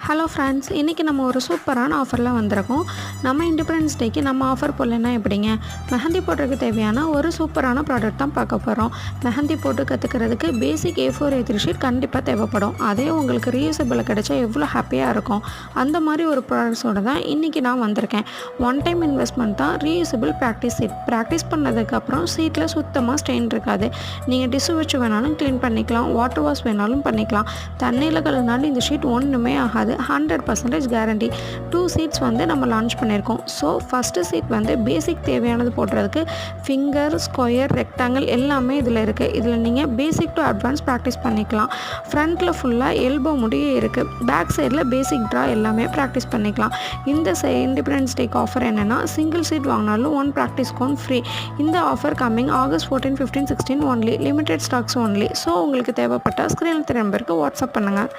Hello friends, இன்றைக்கி நம்ம ஒரு சூப்பரான ஆஃபரில் வந்திருக்கோம். நம்ம இண்டிபெண்டன்ஸ் டேக்கு நம்ம ஆஃபர் போடலன்னா எப்படிங்க? மெஹந்தி போடுறதுக்கு தேவையான ஒரு சூப்பரான ப்ராடக்ட் தான் பார்க்க போகிறோம். மெஹந்தி போட்டு கற்றுக்கிறதுக்கு பேசிக் A4 A3 ஷீட் கண்டிப்பாக தேவைப்படும். அதே உங்களுக்கு ரீயூசபிள் கிடைச்சா எவ்வளோ ஹாப்பியாக இருக்கும். அந்த மாதிரி ஒரு ப்ராடக்ட்ஸோடு தான் இன்றைக்கி நான் வந்திருக்கேன். ஒன் டைம் இன்வெஸ்ட்மெண்ட் தான் ரீயூசபிள் ப்ராக்டிஸ் சீட். ப்ராக்டிஸ் பண்ணதுக்கப்புறம் சீட்டில் சுத்தமாக ஸ்டெயின் இருக்காது. நீங்கள் டிஷ்யூ வச்சு வேணாலும் க்ளீன் பண்ணிக்கலாம், வாட்டர் வாஷ் வேணாலும் பண்ணிக்கலாம். தண்ணியில் கழுவினாலும் இந்த ஷீட் ஒன்றுமே ஆகாது. 100% கேரண்டி. 2 சீட்ஸ் வந்து நம்ம லான்ச் பண்ணியிருக்கோம். ஸோ ஃபஸ்ட்டு சீட் வந்து பேசிக் தேவையானது போடுறதுக்கு ஃபிங்கர், ஸ்கொயர், ரெக்டாங்கிள் எல்லாமே இதில் இருக்குது. இதில் நீங்கள் பேசிக் டு அட்வான்ஸ் ப்ராக்டிஸ் பண்ணிக்கலாம். ஃப்ரண்ட்டில் ஃபுல்லாக எல்போ முடியே இருக்குது. பேக் சைடில் பேசிக் ட்ரா எல்லாமே ப்ராக்டிஸ் பண்ணிக்கலாம். இந்த இண்டிபெண்டன்ஸ் டேக்கு ஆஃபர் என்னென்னா, சிங்கிள் சீட் வாங்கினாலும் 1 ப்ராக்டிஸ் கோன் ஃப்ரீ. இந்த offer coming August 14, 15, 16 only. Limited stocks only. So உங்களுக்கு தேவைப்பட்டால் ஸ்க்ரீனில் தெரிய நம்பருக்கு வாட்ஸ்அப் பண்ணுங்கள்.